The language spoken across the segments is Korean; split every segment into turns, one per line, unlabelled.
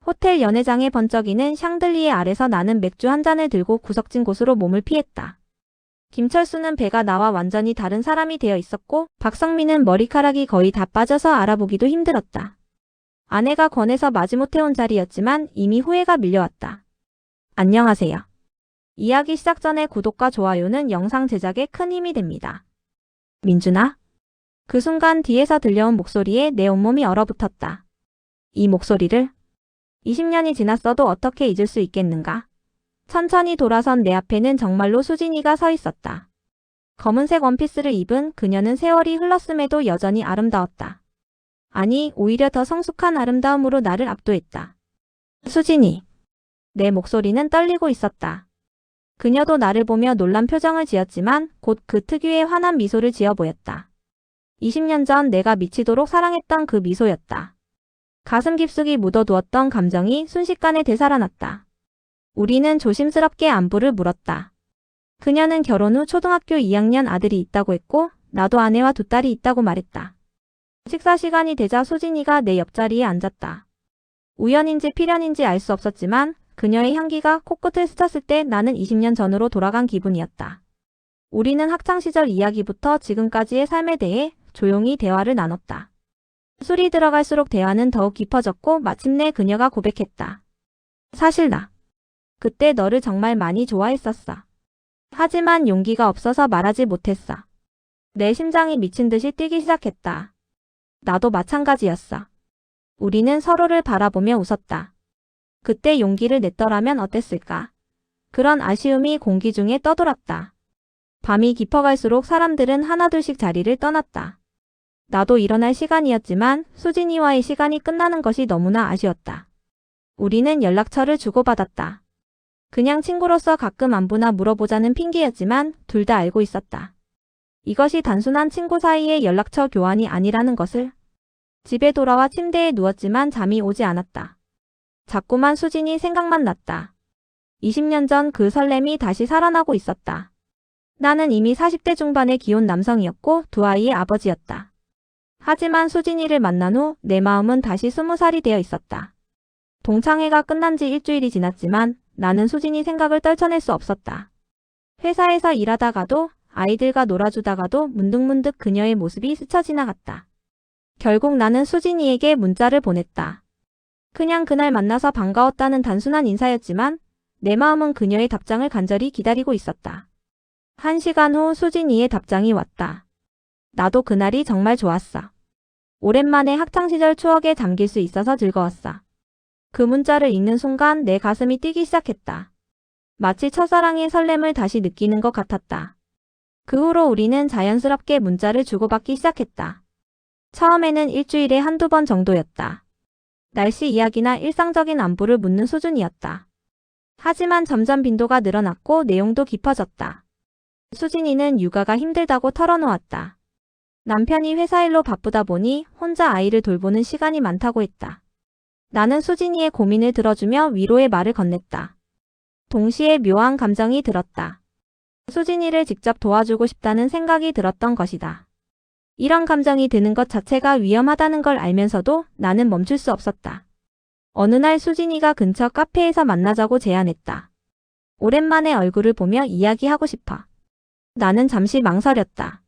호텔 연회장에 번쩍이는 샹들리에 아래서 나는 맥주 한 잔을 들고 구석진 곳으로 몸을 피했다. 김철수는 배가 나와 완전히 다른 사람이 되어 있었고 박성민은 머리카락이 거의 다 빠져서 알아보기도 힘들었다. 아내가 권해서 마지못해 온 자리였지만 이미 후회가 밀려왔다. 안녕하세요. 이야기 시작 전에 구독과 좋아요는 영상 제작에 큰 힘이 됩니다. 민준아? 그 순간 뒤에서 들려온 목소리에 내 온몸이 얼어붙었다. 이 목소리를 20년이 지났어도 어떻게 잊을 수 있겠는가? 천천히 돌아선 내 앞에는 정말로 수진이가 서 있었다. 검은색 원피스를 입은 그녀는 세월이 흘렀음에도 여전히 아름다웠다. 아니, 오히려 더 성숙한 아름다움으로 나를 압도했다. 수진이. 내 목소리는 떨리고 있었다. 그녀도 나를 보며 놀란 표정을 지었지만 곧 그 특유의 환한 미소를 지어 보였다. 20년 전 내가 미치도록 사랑했던 그 미소였다. 가슴 깊숙이 묻어두었던 감정이 순식간에 되살아났다. 우리는 조심스럽게 안부를 물었다. 그녀는 결혼 후 초등학교 2학년 아들이 있다고 했고 나도 아내와 두 딸이 있다고 말했다. 식사 시간이 되자 수진이가 내 옆자리에 앉았다. 우연인지 필연인지 알 수 없었지만 그녀의 향기가 코끝을 스쳤을 때 나는 20년 전으로 돌아간 기분이었다. 우리는 학창시절 이야기부터 지금까지의 삶에 대해 조용히 대화를 나눴다. 술이 들어갈수록 대화는 더욱 깊어졌고 마침내 그녀가 고백했다. 사실 나 그때 너를 정말 많이 좋아했었어. 하지만 용기가 없어서 말하지 못했어. 내 심장이 미친 듯이 뛰기 시작했다. 나도 마찬가지였어. 우리는 서로를 바라보며 웃었다. 그때 용기를 냈더라면 어땠을까? 그런 아쉬움이 공기 중에 떠돌았다. 밤이 깊어갈수록 사람들은 하나둘씩 자리를 떠났다. 나도 일어날 시간이었지만 수진이와의 시간이 끝나는 것이 너무나 아쉬웠다. 우리는 연락처를 주고받았다. 그냥 친구로서 가끔 안부나 물어보자는 핑계였지만 둘 다 알고 있었다. 이것이 단순한 친구 사이의 연락처 교환이 아니라는 것을. 집에 돌아와 침대에 누웠지만 잠이 오지 않았다. 자꾸만 수진이 생각만 났다. 20년 전 그 설렘이 다시 살아나고 있었다. 나는 이미 40대 중반의 기혼 남성이었고 두 아이의 아버지였다. 하지만 수진이를 만난 후 내 마음은 다시 20살이 되어 있었다. 동창회가 끝난 지 일주일이 지났지만 나는 수진이 생각을 떨쳐낼 수 없었다. 회사에서 일하다가도 아이들과 놀아주다가도 문득문득 그녀의 모습이 스쳐 지나갔다. 결국 나는 수진이에게 문자를 보냈다. 그냥 그날 만나서 반가웠다는 단순한 인사였지만 내 마음은 그녀의 답장을 간절히 기다리고 있었다. 1시간 후 수진이의 답장이 왔다. 나도 그날이 정말 좋았어. 오랜만에 학창시절 추억에 잠길 수 있어서 즐거웠어. 그 문자를 읽는 순간 내 가슴이 뛰기 시작했다. 마치 첫사랑의 설렘을 다시 느끼는 것 같았다. 그 후로 우리는 자연스럽게 문자를 주고받기 시작했다. 처음에는 일주일에 한두 번 정도였다. 날씨 이야기나 일상적인 안부를 묻는 수준이었다. 하지만 점점 빈도가 늘어났고 내용도 깊어졌다. 수진이는 육아가 힘들다고 털어놓았다. 남편이 회사 일로 바쁘다 보니 혼자 아이를 돌보는 시간이 많다고 했다. 나는 수진이의 고민을 들어주며 위로의 말을 건넸다. 동시에 묘한 감정이 들었다. 수진이를 직접 도와주고 싶다는 생각이 들었던 것이다. 이런 감정이 드는 것 자체가 위험하다는 걸 알면서도 나는 멈출 수 없었다. 어느 날 수진이가 근처 카페에서 만나자고 제안했다. 오랜만에 얼굴을 보며 이야기하고 싶어. 나는 잠시 망설였다.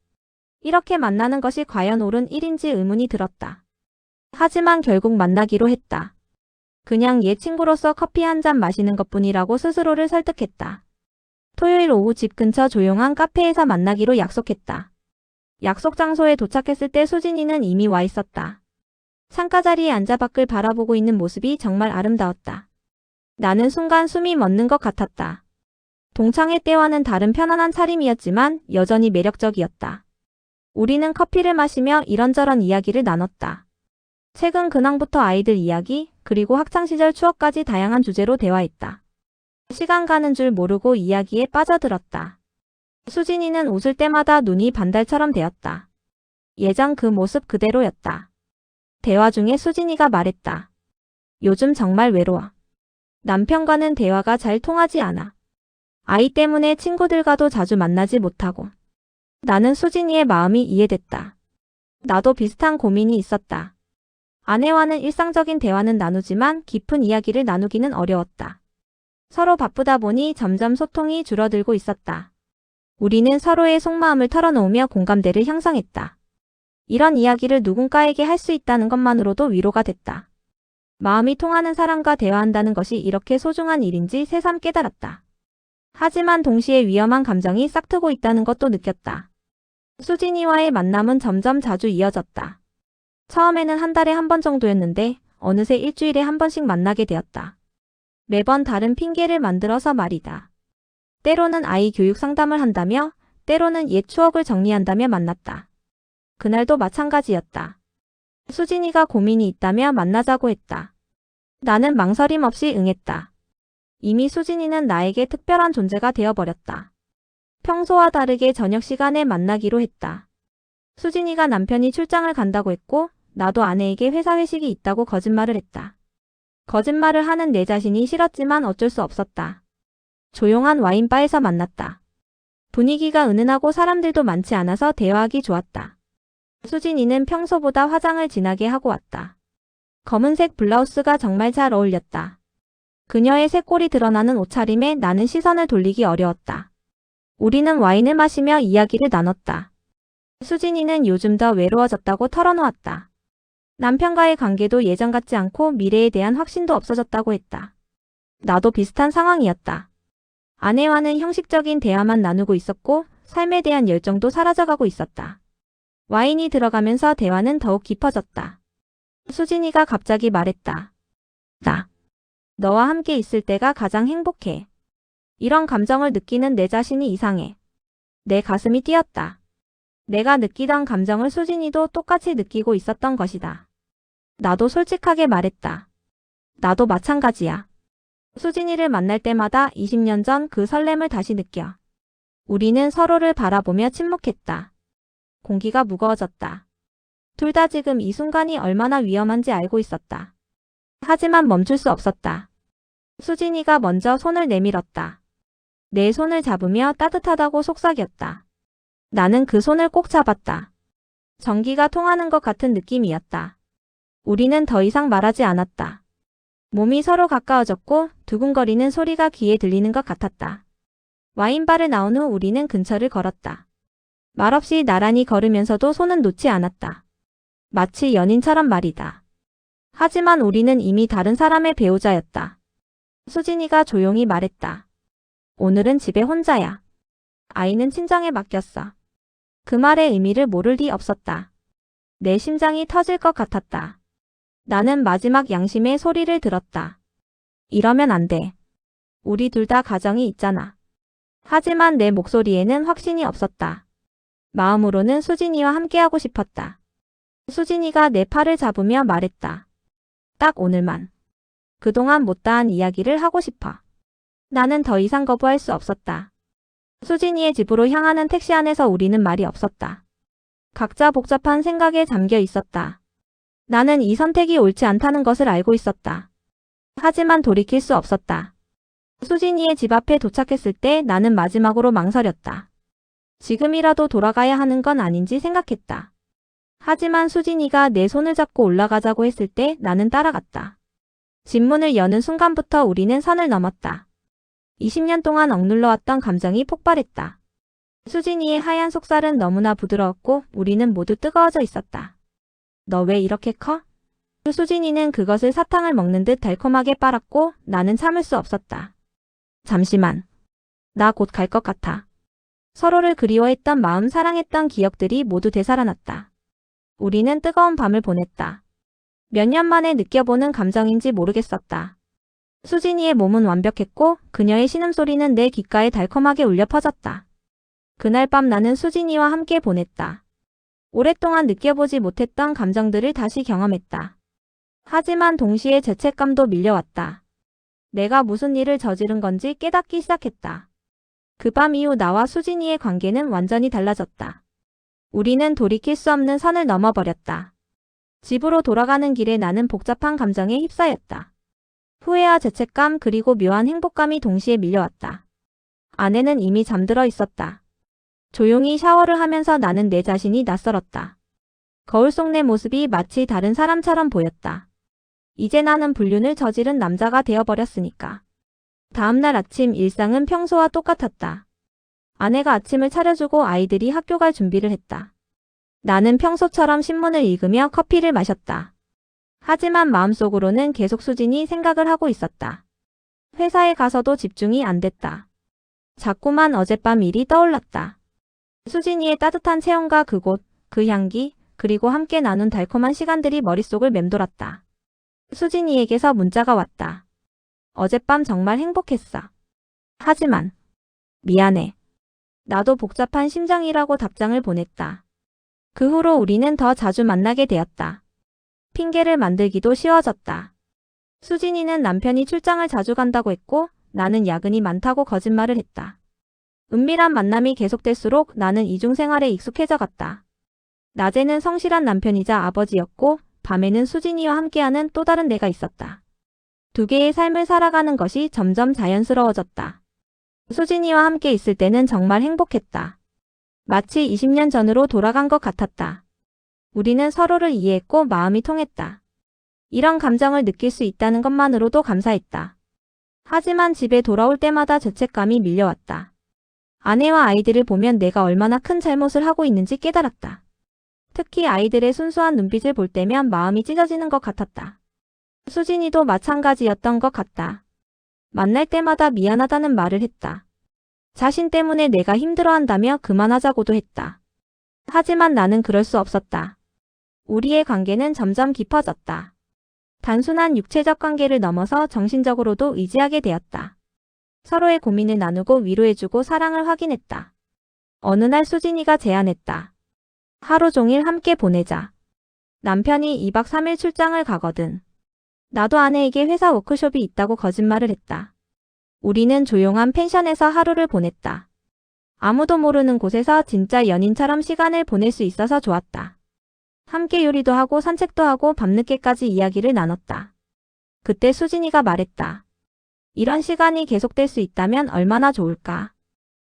이렇게 만나는 것이 과연 옳은 일인지 의문이 들었다. 하지만 결국 만나기로 했다. 그냥 옛 친구로서 커피 한 잔 마시는 것뿐이라고 스스로를 설득했다. 토요일 오후 집 근처 조용한 카페에서 만나기로 약속했다. 약속 장소에 도착했을 때 수진이는 이미 와 있었다. 창가 자리에 앉아 밖을 바라보고 있는 모습이 정말 아름다웠다. 나는 순간 숨이 멎는 것 같았다. 동창회 때와는 다른 편안한 차림이었지만 여전히 매력적이었다. 우리는 커피를 마시며 이런저런 이야기를 나눴다. 최근 근황부터 아이들 이야기, 그리고 학창시절 추억까지 다양한 주제로 대화했다. 시간 가는 줄 모르고 이야기에 빠져들었다. 수진이는 웃을 때마다 눈이 반달처럼 되었다. 예전 그 모습 그대로였다. 대화 중에 수진이가 말했다. 요즘 정말 외로워. 남편과는 대화가 잘 통하지 않아. 아이 때문에 친구들과도 자주 만나지 못하고. 나는 수진이의 마음이 이해됐다. 나도 비슷한 고민이 있었다. 아내와는 일상적인 대화는 나누지만 깊은 이야기를 나누기는 어려웠다. 서로 바쁘다 보니 점점 소통이 줄어들고 있었다. 우리는 서로의 속마음을 털어놓으며 공감대를 형성했다. 이런 이야기를 누군가에게 할 수 있다는 것만으로도 위로가 됐다. 마음이 통하는 사람과 대화한다는 것이 이렇게 소중한 일인지 새삼 깨달았다. 하지만 동시에 위험한 감정이 싹트고 있다는 것도 느꼈다. 수진이와의 만남은 점점 자주 이어졌다. 처음에는 한 달에 한 번 정도였는데 어느새 일주일에 한 번씩 만나게 되었다. 매번 다른 핑계를 만들어서 말이다. 때로는 아이 교육 상담을 한다며, 때로는 옛 추억을 정리한다며 만났다. 그날도 마찬가지였다. 수진이가 고민이 있다며 만나자고 했다. 나는 망설임 없이 응했다. 이미 수진이는 나에게 특별한 존재가 되어버렸다. 평소와 다르게 저녁 시간에 만나기로 했다. 수진이가 남편이 출장을 간다고 했고 나도 아내에게 회사 회식이 있다고 거짓말을 했다. 거짓말을 하는 내 자신이 싫었지만 어쩔 수 없었다. 조용한 와인바에서 만났다. 분위기가 은은하고 사람들도 많지 않아서 대화하기 좋았다. 수진이는 평소보다 화장을 진하게 하고 왔다. 검은색 블라우스가 정말 잘 어울렸다. 그녀의 쇄골이 드러나는 옷차림에 나는 시선을 돌리기 어려웠다. 우리는 와인을 마시며 이야기를 나눴다. 수진이는 요즘 더 외로워졌다고 털어놓았다. 남편과의 관계도 예전 같지 않고 미래에 대한 확신도 없어졌다고 했다. 나도 비슷한 상황이었다. 아내와는 형식적인 대화만 나누고 있었고 삶에 대한 열정도 사라져가고 있었다. 와인이 들어가면서 대화는 더욱 깊어졌다. 수진이가 갑자기 말했다. 너와 함께 있을 때가 가장 행복해. 이런 감정을 느끼는 내 자신이 이상해. 내 가슴이 뛰었다. 내가 느끼던 감정을 수진이도 똑같이 느끼고 있었던 것이다. 나도 솔직하게 말했다. 나도 마찬가지야. 수진이를 만날 때마다 20년 전 그 설렘을 다시 느껴. 우리는 서로를 바라보며 침묵했다. 공기가 무거워졌다. 둘 다 지금 이 순간이 얼마나 위험한지 알고 있었다. 하지만 멈출 수 없었다. 수진이가 먼저 손을 내밀었다. 내 손을 잡으며 따뜻하다고 속삭였다. 나는 그 손을 꼭 잡았다. 전기가 통하는 것 같은 느낌이었다. 우리는 더 이상 말하지 않았다. 몸이 서로 가까워졌고 두근거리는 소리가 귀에 들리는 것 같았다. 와인바를 나온 후 우리는 근처를 걸었다. 말없이 나란히 걸으면서도 손은 놓지 않았다. 마치 연인처럼 말이다. 하지만 우리는 이미 다른 사람의 배우자였다. 수진이가 조용히 말했다. 오늘은 집에 혼자야. 아이는 친정에 맡겼어. 그 말의 의미를 모를 리 없었다. 내 심장이 터질 것 같았다. 나는 마지막 양심의 소리를 들었다. 이러면 안 돼. 우리 둘 다 가정이 있잖아. 하지만 내 목소리에는 확신이 없었다. 마음으로는 수진이와 함께하고 싶었다. 수진이가 내 팔을 잡으며 말했다. 딱 오늘만. 그동안 못다한 이야기를 하고 싶어. 나는 더 이상 거부할 수 없었다. 수진이의 집으로 향하는 택시 안에서 우리는 말이 없었다. 각자 복잡한 생각에 잠겨 있었다. 나는 이 선택이 옳지 않다는 것을 알고 있었다. 하지만 돌이킬 수 없었다. 수진이의 집 앞에 도착했을 때 나는 마지막으로 망설였다. 지금이라도 돌아가야 하는 건 아닌지 생각했다. 하지만 수진이가 내 손을 잡고 올라가자고 했을 때 나는 따라갔다. 집 문을 여는 순간부터 우리는 선을 넘었다. 20년 동안 억눌러왔던 감정이 폭발했다. 수진이의 하얀 속살은 너무나 부드러웠고 우리는 모두 뜨거워져 있었다. 너 왜 이렇게 커? 수진이는 그것을 사탕을 먹는 듯 달콤하게 빨았고 나는 참을 수 없었다. 잠시만. 나 곧 갈 것 같아. 서로를 그리워했던 마음, 사랑했던 기억들이 모두 되살아났다. 우리는 뜨거운 밤을 보냈다. 몇 년 만에 느껴보는 감정인지 모르겠었다. 수진이의 몸은 완벽했고 그녀의 신음소리는 내 귓가에 달콤하게 울려 퍼졌다. 그날 밤 나는 수진이와 함께 보냈다. 오랫동안 느껴보지 못했던 감정들을 다시 경험했다. 하지만 동시에 죄책감도 밀려왔다. 내가 무슨 일을 저지른 건지 깨닫기 시작했다. 그 밤 이후 나와 수진이의 관계는 완전히 달라졌다. 우리는 돌이킬 수 없는 선을 넘어버렸다. 집으로 돌아가는 길에 나는 복잡한 감정에 휩싸였다. 후회와 죄책감 그리고 묘한 행복감이 동시에 밀려왔다. 아내는 이미 잠들어 있었다. 조용히 샤워를 하면서 나는 내 자신이 낯설었다. 거울 속 내 모습이 마치 다른 사람처럼 보였다. 이제 나는 불륜을 저지른 남자가 되어버렸으니까. 다음날 아침 일상은 평소와 똑같았다. 아내가 아침을 차려주고 아이들이 학교 갈 준비를 했다. 나는 평소처럼 신문을 읽으며 커피를 마셨다. 하지만 마음속으로는 계속 수진이 생각을 하고 있었다. 회사에 가서도 집중이 안 됐다. 자꾸만 어젯밤 일이 떠올랐다. 수진이의 따뜻한 체온과 그곳, 그 향기, 그리고 함께 나눈 달콤한 시간들이 머릿속을 맴돌았다. 수진이에게서 문자가 왔다. 어젯밤 정말 행복했어. 하지만 미안해. 나도 복잡한 심정이라고 답장을 보냈다. 그 후로 우리는 더 자주 만나게 되었다. 핑계를 만들기도 쉬워졌다. 수진이는 남편이 출장을 자주 간다고 했고 나는 야근이 많다고 거짓말을 했다. 은밀한 만남이 계속될수록 나는 이중생활에 익숙해져 갔다. 낮에는 성실한 남편이자 아버지였고 밤에는 수진이와 함께하는 또 다른 내가 있었다. 두 개의 삶을 살아가는 것이 점점 자연스러워졌다. 수진이와 함께 있을 때는 정말 행복했다. 마치 20년 전으로 돌아간 것 같았다. 우리는 서로를 이해했고 마음이 통했다. 이런 감정을 느낄 수 있다는 것만으로도 감사했다. 하지만 집에 돌아올 때마다 죄책감이 밀려왔다. 아내와 아이들을 보면 내가 얼마나 큰 잘못을 하고 있는지 깨달았다. 특히 아이들의 순수한 눈빛을 볼 때면 마음이 찢어지는 것 같았다. 수진이도 마찬가지였던 것 같다. 만날 때마다 미안하다는 말을 했다. 자신 때문에 내가 힘들어한다며 그만하자고도 했다. 하지만 나는 그럴 수 없었다. 우리의 관계는 점점 깊어졌다. 단순한 육체적 관계를 넘어서 정신적으로도 의지하게 되었다. 서로의 고민을 나누고 위로해주고 사랑을 확인했다. 어느 날 수진이가 제안했다. 하루 종일 함께 보내자. 남편이 2박 3일 출장을 가거든. 나도 아내에게 회사 워크숍이 있다고 거짓말을 했다. 우리는 조용한 펜션에서 하루를 보냈다. 아무도 모르는 곳에서 진짜 연인처럼 시간을 보낼 수 있어서 좋았다. 함께 요리도 하고 산책도 하고 밤늦게까지 이야기를 나눴다. 그때 수진이가 말했다. 이런 시간이 계속될 수 있다면 얼마나 좋을까.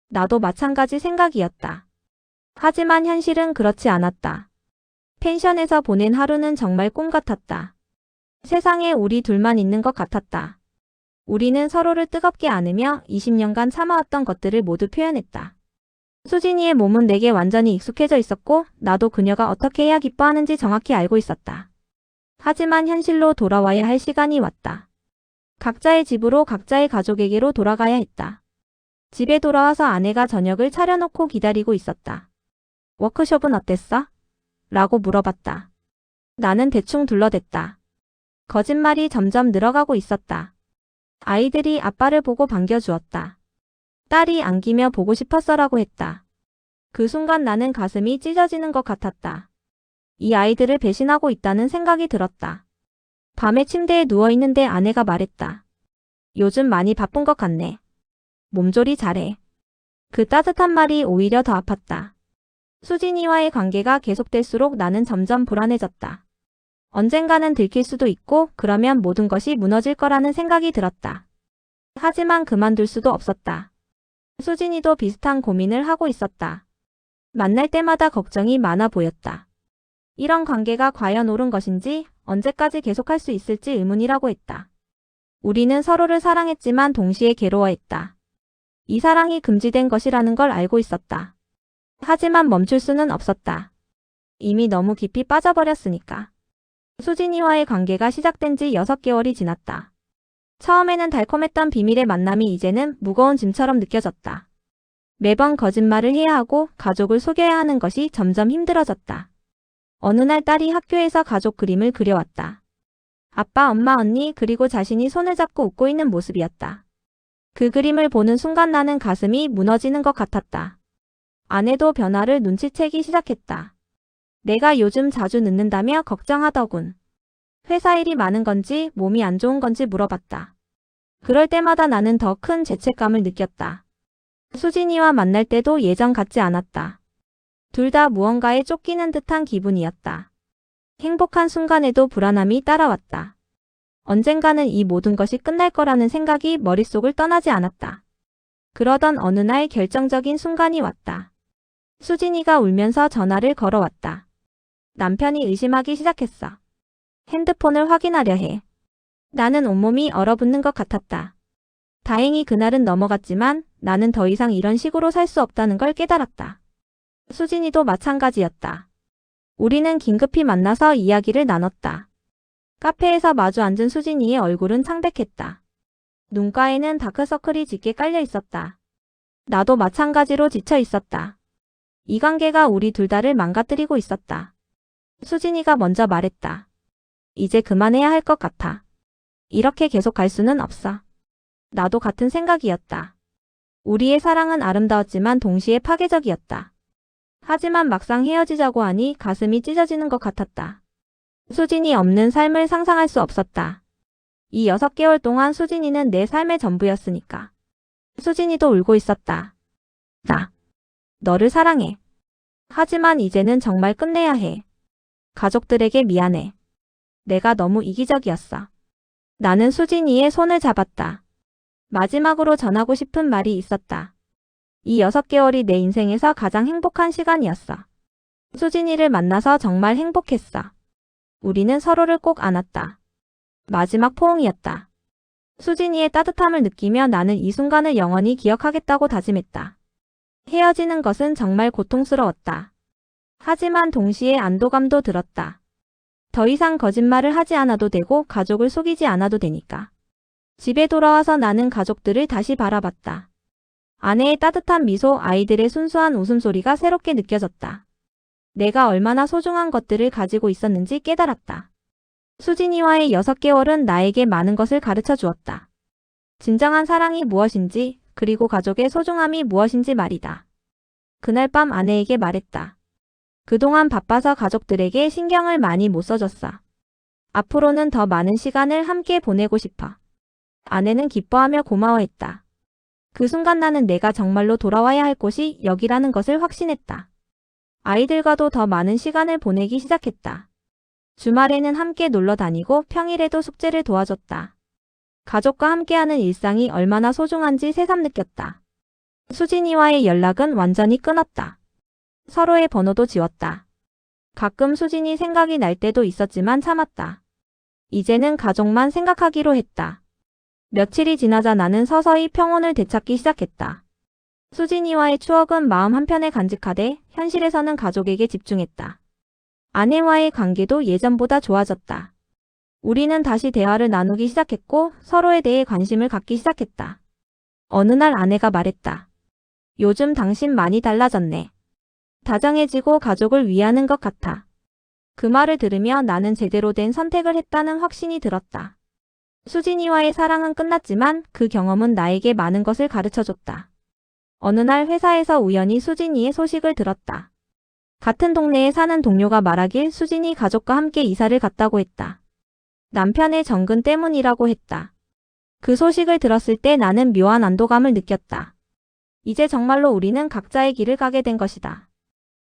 나도 마찬가지 생각이었다. 하지만 현실은 그렇지 않았다. 펜션에서 보낸 하루는 정말 꿈 같았다. 세상에 우리 둘만 있는 것 같았다. 우리는 서로를 뜨겁게 안으며 20년간 참아왔던 것들을 모두 표현했다. 수진이의 몸은 내게 완전히 익숙해져 있었고 나도 그녀가 어떻게 해야 기뻐하는지 정확히 알고 있었다. 하지만 현실로 돌아와야 할 시간이 왔다. 각자의 집으로 각자의 가족에게로 돌아가야 했다. 집에 돌아와서 아내가 저녁을 차려놓고 기다리고 있었다. 워크숍은 어땠어? 라고 물어봤다. 나는 대충 둘러댔다. 거짓말이 점점 늘어가고 있었다. 아이들이 아빠를 보고 반겨주었다. 딸이 안기며 보고 싶었어라고 했다. 그 순간 나는 가슴이 찢어지는 것 같았다. 이 아이들을 배신하고 있다는 생각이 들었다. 밤에 침대에 누워있는데 아내가 말했다. 요즘 많이 바쁜 것 같네. 몸조리 잘해. 그 따뜻한 말이 오히려 더 아팠다. 수진이와의 관계가 계속될수록 나는 점점 불안해졌다. 언젠가는 들킬 수도 있고 그러면 모든 것이 무너질 거라는 생각이 들었다. 하지만 그만둘 수도 없었다. 수진이도 비슷한 고민을 하고 있었다. 만날 때마다 걱정이 많아 보였다. 이런 관계가 과연 옳은 것인지 언제까지 계속할 수 있을지 의문이라고 했다. 우리는 서로를 사랑했지만 동시에 괴로워했다. 이 사랑이 금지된 것이라는 걸 알고 있었다. 하지만 멈출 수는 없었다. 이미 너무 깊이 빠져버렸으니까. 수진이와의 관계가 시작된 지 6개월이 지났다. 처음에는 달콤했던 비밀의 만남이 이제는 무거운 짐처럼 느껴졌다. 매번 거짓말을 해야 하고 가족을 속여야 하는 것이 점점 힘들어졌다. 어느 날 딸이 학교에서 가족 그림을 그려왔다. 아빠, 엄마, 언니 그리고 자신이 손을 잡고 웃고 있는 모습이었다. 그 그림을 보는 순간 나는 가슴이 무너지는 것 같았다. 아내도 변화를 눈치채기 시작했다. 내가 요즘 자주 늦는다며 걱정하더군. 회사 일이 많은 건지 몸이 안 좋은 건지 물어봤다. 그럴 때마다 나는 더 큰 죄책감을 느꼈다. 수진이와 만날 때도 예전 같지 않았다. 둘 다 무언가에 쫓기는 듯한 기분이었다. 행복한 순간에도 불안함이 따라왔다. 언젠가는 이 모든 것이 끝날 거라는 생각이 머릿속을 떠나지 않았다. 그러던 어느 날 결정적인 순간이 왔다. 수진이가 울면서 전화를 걸어왔다. 남편이 의심하기 시작했어. 핸드폰을 확인하려 해. 나는 온몸이 얼어붙는 것 같았다. 다행히 그날은 넘어갔지만 나는 더 이상 이런 식으로 살 수 없다는 걸 깨달았다. 수진이도 마찬가지였다. 우리는 긴급히 만나서 이야기를 나눴다. 카페에서 마주 앉은 수진이의 얼굴은 창백했다. 눈가에는 다크서클이 짙게 깔려 있었다. 나도 마찬가지로 지쳐 있었다. 이 관계가 우리 둘 다를 망가뜨리고 있었다. 수진이가 먼저 말했다. 이제 그만해야 할 것 같아. 이렇게 계속 갈 수는 없어. 나도 같은 생각이었다. 우리의 사랑은 아름다웠지만 동시에 파괴적이었다. 하지만 막상 헤어지자고 하니 가슴이 찢어지는 것 같았다. 수진이 없는 삶을 상상할 수 없었다. 이 6개월 동안 수진이는 내 삶의 전부였으니까. 수진이도 울고 있었다. 나, 너를 사랑해. 하지만 이제는 정말 끝내야 해. 가족들에게 미안해. 내가 너무 이기적이었어. 나는 수진이의 손을 잡았다. 마지막으로 전하고 싶은 말이 있었다. 이 6개월이 내 인생에서 가장 행복한 시간이었어. 수진이를 만나서 정말 행복했어. 우리는 서로를 꼭 안았다. 마지막 포옹이었다. 수진이의 따뜻함을 느끼며 나는 이 순간을 영원히 기억하겠다고 다짐했다. 헤어지는 것은 정말 고통스러웠다. 하지만 동시에 안도감도 들었다. 더 이상 거짓말을 하지 않아도 되고 가족을 속이지 않아도 되니까. 집에 돌아와서 나는 가족들을 다시 바라봤다. 아내의 따뜻한 미소, 아이들의 순수한 웃음소리가 새롭게 느껴졌다. 내가 얼마나 소중한 것들을 가지고 있었는지 깨달았다. 수진이와의 6개월은 나에게 많은 것을 가르쳐 주었다. 진정한 사랑이 무엇인지, 그리고 가족의 소중함이 무엇인지 말이다. 그날 밤 아내에게 말했다. 그동안 바빠서 가족들에게 신경을 많이 못 써줬어. 앞으로는 더 많은 시간을 함께 보내고 싶어. 아내는 기뻐하며 고마워했다. 그 순간 나는 내가 정말로 돌아와야 할 곳이 여기라는 것을 확신했다. 아이들과도 더 많은 시간을 보내기 시작했다. 주말에는 함께 놀러 다니고 평일에도 숙제를 도와줬다. 가족과 함께하는 일상이 얼마나 소중한지 새삼 느꼈다. 수진이와의 연락은 완전히 끊었다. 서로의 번호도 지웠다. 가끔 수진이 생각이 날 때도 있었지만 참았다. 이제는 가족만 생각하기로 했다. 며칠이 지나자 나는 서서히 평온을 되찾기 시작했다. 수진이와의 추억은 마음 한편에 간직하되 현실에서는 가족에게 집중했다. 아내와의 관계도 예전보다 좋아졌다. 우리는 다시 대화를 나누기 시작했고 서로에 대해 관심을 갖기 시작했다. 어느 날 아내가 말했다. 요즘 당신 많이 달라졌네. 다정해지고 가족을 위하는 것 같아. 그 말을 들으며 나는 제대로 된 선택을 했다는 확신이 들었다. 수진이와의 사랑은 끝났지만 그 경험은 나에게 많은 것을 가르쳐줬다. 어느 날 회사에서 우연히 수진이의 소식을 들었다. 같은 동네에 사는 동료가 말하길 수진이 가족과 함께 이사를 갔다고 했다. 남편의 정근 때문이라고 했다. 그 소식을 들었을 때 나는 묘한 안도감을 느꼈다. 이제 정말로 우리는 각자의 길을 가게 된 것이다.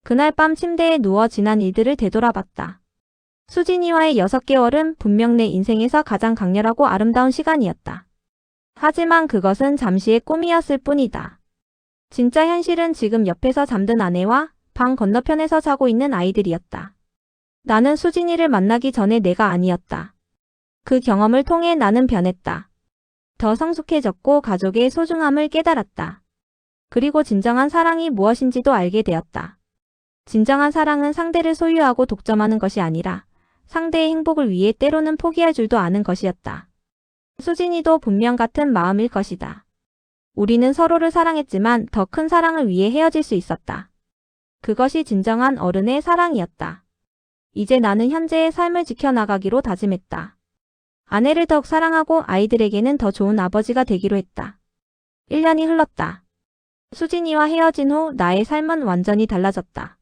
그날 밤 침대에 누워 지난 일들을 되돌아봤다. 수진이와의 6개월은 분명 내 인생에서 가장 강렬하고 아름다운 시간이었다. 하지만 그것은 잠시의 꿈이었을 뿐이다. 진짜 현실은 지금 옆에서 잠든 아내와 방 건너편에서 자고 있는 아이들이었다. 나는 수진이를 만나기 전에 내가 아니었다. 그 경험을 통해 나는 변했다. 더 성숙해졌고 가족의 소중함을 깨달았다. 그리고 진정한 사랑이 무엇인지도 알게 되었다. 진정한 사랑은 상대를 소유하고 독점하는 것이 아니라 상대의 행복을 위해 때로는 포기할 줄도 아는 것이었다. 수진이도 분명 같은 마음일 것이다. 우리는 서로를 사랑했지만 더 큰 사랑을 위해 헤어질 수 있었다. 그것이 진정한 어른의 사랑이었다. 이제 나는 현재의 삶을 지켜나가기로 다짐했다. 아내를 더욱 사랑하고 아이들에게는 더 좋은 아버지가 되기로 했다. 1년이 흘렀다. 수진이와 헤어진 후 나의 삶은 완전히 달라졌다.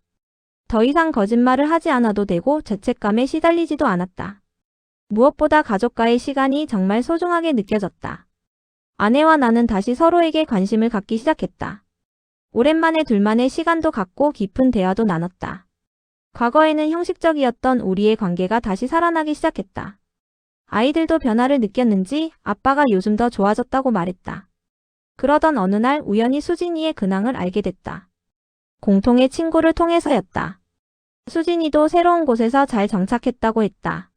더 이상 거짓말을 하지 않아도 되고 죄책감에 시달리지도 않았다. 무엇보다 가족과의 시간이 정말 소중하게 느껴졌다. 아내와 나는 다시 서로에게 관심을 갖기 시작했다. 오랜만에 둘만의 시간도 갖고 깊은 대화도 나눴다. 과거에는 형식적이었던 우리의 관계가 다시 살아나기 시작했다. 아이들도 변화를 느꼈는지 아빠가 요즘 더 좋아졌다고 말했다. 그러던 어느 날 우연히 수진이의 근황을 알게 됐다. 공통의 친구를 통해서였다. 수진이도 새로운 곳에서 잘 정착했다고 했다.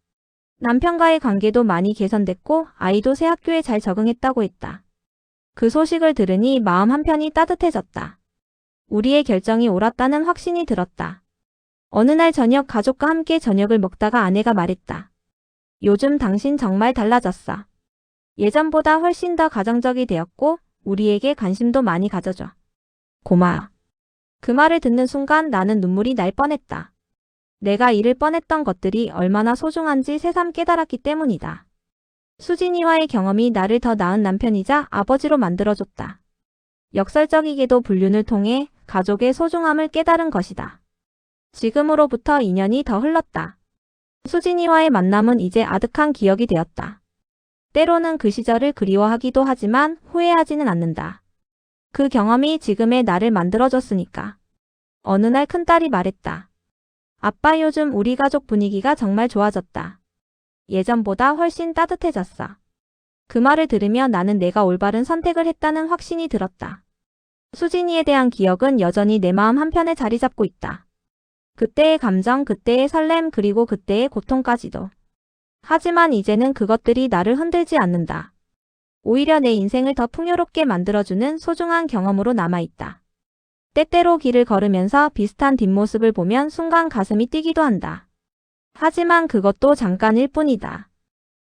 남편과의 관계도 많이 개선됐고 아이도 새 학교에 잘 적응했다고 했다. 그 소식을 들으니 마음 한편이 따뜻해졌다. 우리의 결정이 옳았다는 확신이 들었다. 어느 날 저녁 가족과 함께 저녁을 먹다가 아내가 말했다. 요즘 당신 정말 달라졌어. 예전보다 훨씬 더 가정적이 되었고 우리에게 관심도 많이 가져줘. 고마워. 그 말을 듣는 순간 나는 눈물이 날 뻔했다. 내가 잃을 뻔했던 것들이 얼마나 소중한지 새삼 깨달았기 때문이다. 수진이와의 경험이 나를 더 나은 남편이자 아버지로 만들어줬다. 역설적이게도 불륜을 통해 가족의 소중함을 깨달은 것이다. 지금으로부터 2년이 더 흘렀다. 수진이와의 만남은 이제 아득한 기억이 되었다. 때로는 그 시절을 그리워하기도 하지만 후회하지는 않는다. 그 경험이 지금의 나를 만들어줬으니까. 어느 날 큰딸이 말했다. 아빠, 요즘 우리 가족 분위기가 정말 좋아졌다. 예전보다 훨씬 따뜻해졌어. 그 말을 들으며 나는 내가 올바른 선택을 했다는 확신이 들었다. 수진이에 대한 기억은 여전히 내 마음 한편에 자리 잡고 있다. 그때의 감정, 그때의 설렘, 그리고 그때의 고통까지도. 하지만 이제는 그것들이 나를 흔들지 않는다. 오히려 내 인생을 더 풍요롭게 만들어주는 소중한 경험으로 남아있다. 때때로 길을 걸으면서 비슷한 뒷모습을 보면 순간 가슴이 뛰기도 한다. 하지만 그것도 잠깐일 뿐이다.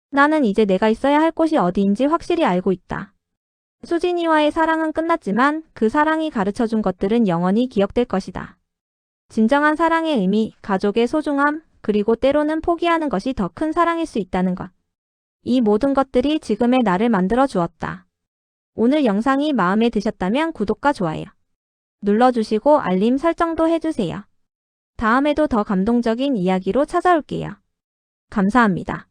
나는 이제 내가 있어야 할 곳이 어디인지 확실히 알고 있다. 수진이와의 사랑은 끝났지만 그 사랑이 가르쳐준 것들은 영원히 기억될 것이다. 진정한 사랑의 의미, 가족의 소중함, 그리고 때로는 포기하는 것이 더 큰 사랑일 수 있다는 것. 이 모든 것들이 지금의 나를 만들어 주었다. 오늘 영상이 마음에 드셨다면 구독과 좋아요 눌러주시고 알림 설정도 해주세요. 다음에도 더 감동적인 이야기로 찾아올게요. 감사합니다.